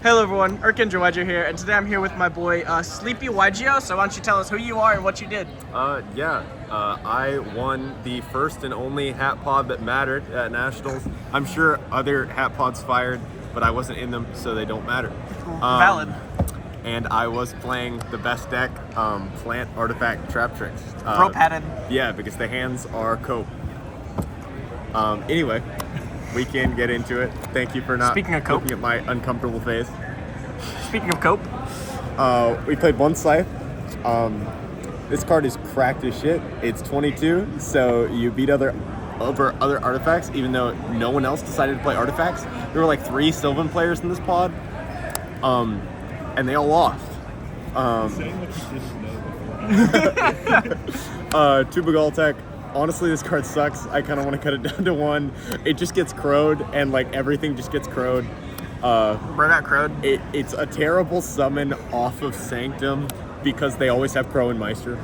Hello everyone, Yugioh here, and today I'm here with my boy SleepyYGO. So why don't you tell us who you are and what you did? I won the first and only hat pod that mattered at Nationals. I'm sure other hat pods fired, but I wasn't in them, so they don't matter. Valid. And I was playing the best deck, Plant Artifact Trap Tricks. Pro padded. Yeah, because the hands are cope. Anyway, we can get into it. Thank you for not Speaking of cope. looking at my uncomfortable face. Speaking of cope. We played one Scythe. This card is cracked as shit. It's 22, so you beat over other artifacts, even though no one else decided to play artifacts. There were like 3 Sylvan players in this pod, and they all lost. Two Bagaltech. Honestly, this card sucks. I kind of want to cut it down to 1. It just gets crowed, and like everything just gets crowed. Bro got crowed. It's a terrible summon off of Sanctum because they always have Crow and Meister.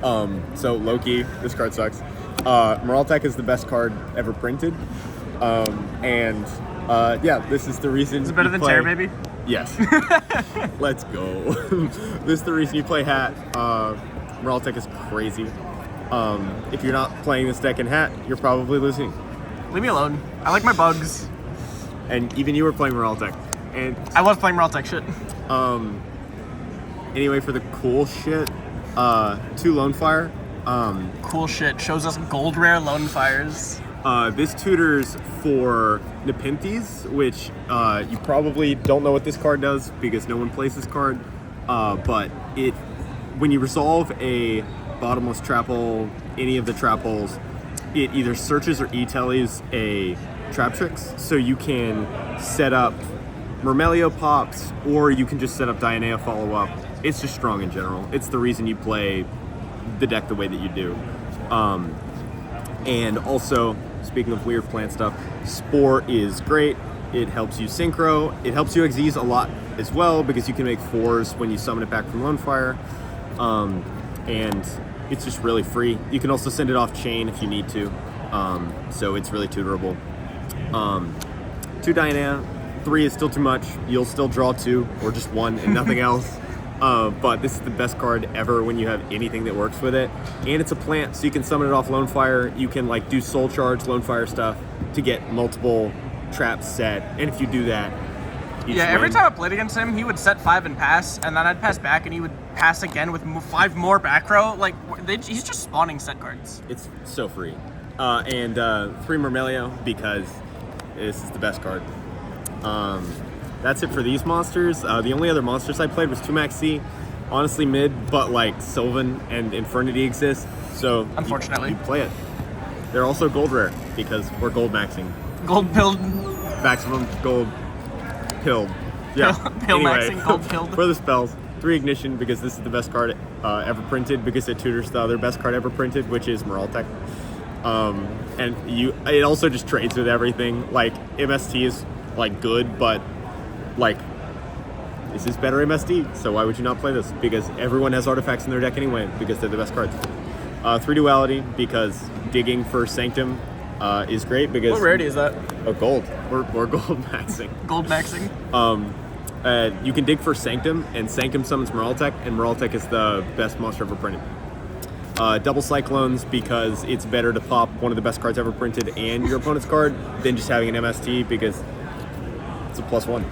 So low-key, this card sucks. Moraltech is the best card ever printed. Yeah, this is the reason. Is it better than Terror Baby? Yes. Let's go. This is the reason you play Hat. Moraltech is crazy. If you're not playing this deck in Hat, you're probably losing. Leave me alone. I like my bugs. And even you were playing Moraltech. And I was playing Moraltech shit. Anyway, for the cool shit, 2 Lone Fire. Cool shit. Shows us gold rare Lone Fires. This tutors for Nepenthes, which you probably don't know what this card does because no one plays this card. But when you resolve a bottomless trap hole, any of the trap holes, it either searches or e-tellies a trap tricks, so you can set up Myrmelio pops, or you can just set up Dianea follow-up. It's just strong in general. It's the reason you play the deck the way that you do. And also, speaking of weird plant stuff, Spore is great. It helps you synchro. It helps you Xyz a lot as well because you can make 4s when you summon it back from Lone Fire. And it's just really free. You can also send it off chain if you need to. So it's really tutorable. 2 Dianea, 3 is still too much. You'll still draw 2 or just 1 and nothing else. But this is the best card ever when you have anything that works with it. And it's a plant, so you can summon it off Lone Fire. You can like do Soul Charge, Lone Fire stuff to get multiple traps set. And if you do that, every time I played against him, he would set 5 and pass, and then I'd pass back, and he would pass again with 5 more back row. Like, he's just spawning set cards. It's so free. And 3 Myrmelio because this is the best card. That's it for these monsters. The only other monsters I played was 2 Max C. Honestly mid, but like Sylvan and Infernity exist, so unfortunately you play it. They're also gold rare because we're gold maxing. Gold pilled. Maximum gold pilled. Yeah. Pill anyway, maxing, gold pilled. For the spells, 3 Ignition because this is the best card ever printed because it tutors the other best card ever printed, which is Moraltech. And it also just trades with everything. Like MST is like good, but like this is better MST, so why would you not play this? Because everyone has artifacts in their deck anyway because they're the best cards. 3 Duality because digging for Sanctum is great because what rarity is that? Oh, gold. We're gold maxing. Gold maxing. You can dig for Sanctum, and Sanctum summons Moraltech, and Moraltech is the best monster ever printed. Double Cyclones because it's better to pop one of the best cards ever printed and your opponent's card than just having an MST because it's a +1.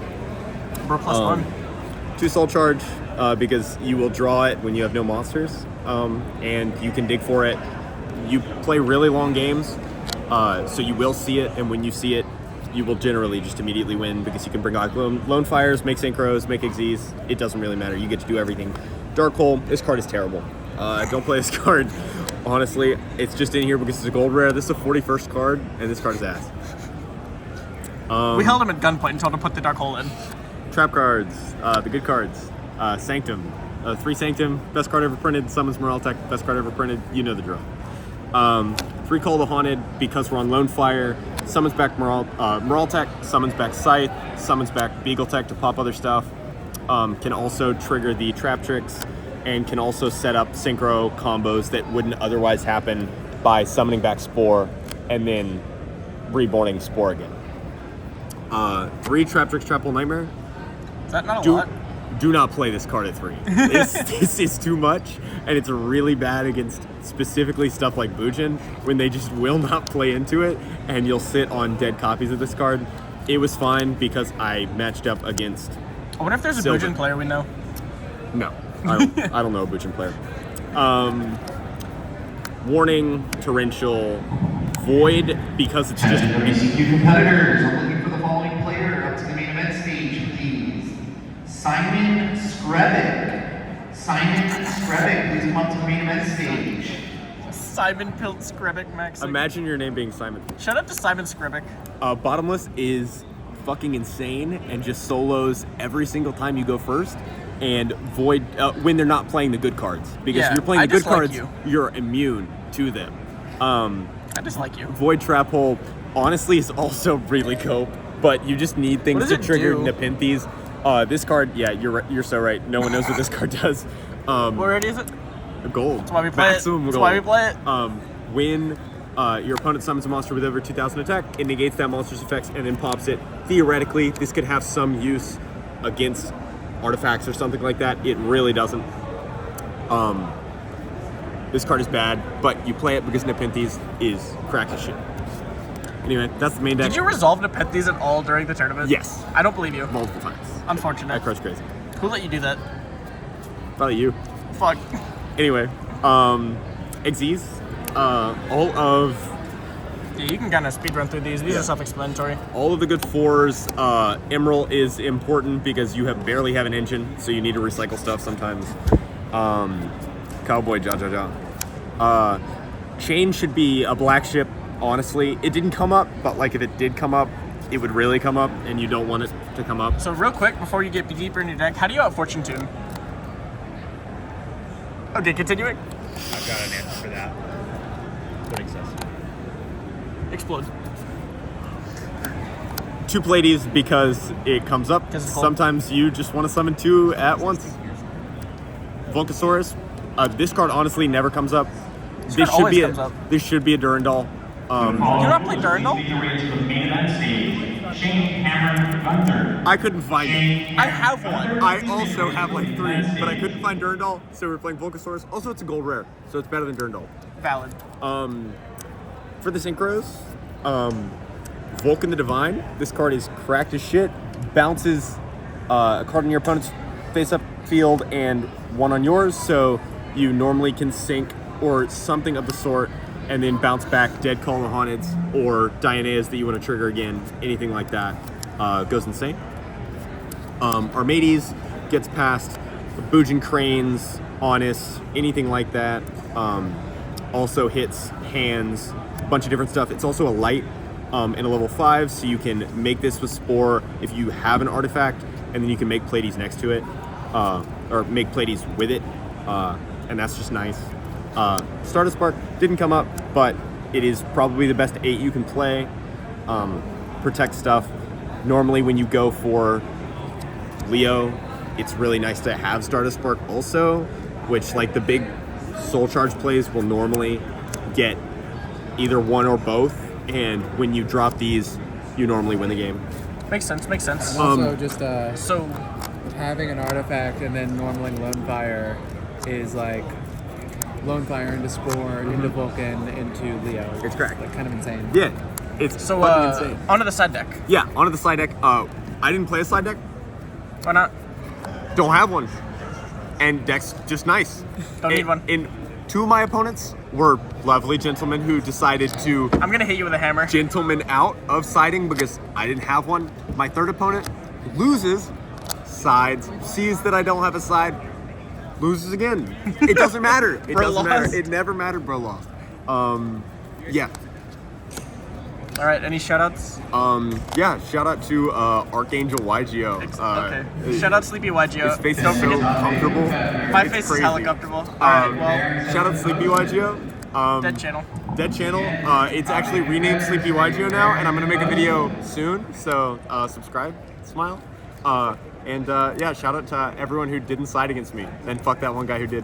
Bro, +1. 2 Soul Charge because you will draw it when you have no monsters, and you can dig for it. You play really long games, so you will see it, and when you see it, you will generally just immediately win because you can bring out Lone Fires, make Synchros, make Xyz. It doesn't really matter. You get to do everything. Dark Hole, this card is terrible. Don't play this card. Honestly, it's just in here because it's a gold rare. This is a 41st card, and this card is ass. We held him at gunpoint and told him to put the Dark Hole in. Trap cards, the good cards. Sanctum, 3 Sanctum, best card ever printed. Summons Moraltech, best card ever printed. You know the drill. 3 Call the Haunted because we're on Lone Fire. Summons back Moraltech, summons back Scythe, summons back Beagletech to pop other stuff. Can also trigger the trap tricks and can also set up synchro combos that wouldn't otherwise happen by summoning back Spore and then reborning Spore again. 3 Trap Tricks Trap Hole Nightmare Is that not a lot? Do not play this card at 3. This is too much, and it's really bad against specifically stuff like Bujin, when they just will not play into it, and you'll sit on dead copies of this card. It was fine because I matched up against... I wonder if there's a Silver. Bujin player we know. No, I don't know a Bujin player. Warning, Torrential, Void, because it's just... NAWCQ competitors, I'm looking for the following player up to the main event stage, please. Simon Skrebic. Simon Skrebic, please come up to the main event stage. Simon Pilt Skrebic Max. Imagine your name being Simon. Shout out to Simon Skrebic. Bottomless is fucking insane and just solos every single time you go first. And Void, when they're not playing the good cards. Because Yeah, if you're playing I the good dislike cards, you. you're immune to them. I dislike you. Void Trap Hole, honestly, is also really cope. But you just need things What to does it trigger do? Nepenthes. This card, yeah, you're so right. No one knows what this card does. What already is it? Gold. That's why we play Maximum it. That's gold. why we play it. When your opponent summons a monster with over 2,000 attack, it negates that monster's effects and then pops it. Theoretically, this could have some use against artifacts or something like that. It really doesn't. This card is bad, but you play it because Nepenthes is crack as shit. Anyway, that's the main deck. Did you resolve Nepenthes at all during the tournament? Yes. I don't believe you. Multiple times. Unfortunate. That card's crazy. Who let you do that? Probably you. Fuck. Anyway, Xyz, all of Yeah, you can kind of speed run through these. These are self-explanatory. all of the good 4s. Emerald is important because you barely have an engine, so you need to recycle stuff sometimes. Cowboy ja. Chain should be a black ship, honestly. It didn't come up, but like if it did come up, it would really come up, and you don't want it to come up. So real quick, before you get deeper in your deck, how do you out Fortune Tune? Okay, continuing. I've got an answer for that. What exists? Explode. 2 Pleiades because it comes up. 'Cause it's cold. Sometimes you just want to summon 2 at once. Volcasaurus. This card honestly never comes up. card always comes up. This should be a Durandal. You not play Durandal? I couldn't find it. I have one. I also have like 3, but I couldn't find Durandal, so we're playing Volcasaurus. Also, it's a gold rare, so it's better than Durandal. Valid. For the Synchros, Vulcan the Divine. This card is cracked as shit. Bounces a card in your opponent's face-up field and 1 on yours, so you normally can sync or something of the sort, and then bounce back Dead Call of Haunteds or Dianaeas that you want to trigger again. Anything like that goes insane. Armades gets past Bujin Cranes, Honest, anything like that. Also hits hands, a bunch of different stuff. It's also a light and a level 5, so you can make this with Spore if you have an artifact, and then you can make Pleiades next to it, or make Pleiades with it, and that's just nice. Stardust Spark didn't come up, but it is probably the best 8 you can play. Protect stuff. Normally when you go for Leo, it's really nice to have Stardust Spark also, which like the big Soul Charge plays will normally get either one or both, and when you drop these, you normally win the game. Makes sense. Makes sense. Also, just So having an artifact and then normaling Lone Fire is like Lone Fire into Spore, into Vulcan, into Leo. It's correct. Like kind of insane. Yeah, it's so fucking insane. onto the side deck. Yeah, onto the side deck. I didn't play a side deck. Why not? Don't have one. And deck's just nice. Don't need one. And 2 of my opponents were lovely gentlemen who decided to I'm gonna hit you with a hammer. gentleman out of siding because I didn't have one. My third opponent loses, sides, sees that I don't have a side, loses again. It doesn't matter. It Bro doesn't lost. matter. It never mattered, bro lost. Yeah. All right. Any shoutouts? Yeah, shout out to Archangel Yugioh. Okay. Shout out SleepyYGO. His face Don't is so forget, comfortable. my It's face crazy. is hella comfortable. All right. Well, Shout out to SleepyYGO. dead channel. Dead channel. It's actually renamed SleepyYGO now, and I'm gonna make a video soon. So subscribe, smile, and yeah, shout out to everyone who didn't side against me. And fuck that one guy who did.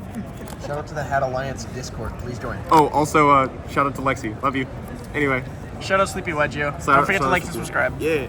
Shout out to the Hat Alliance Discord. Please join. Oh, also shout out to Lexi. Love you. Anyway, Shout out SleepyYGO. shout Don't out- forget shout to out like and subscribe. Yeah.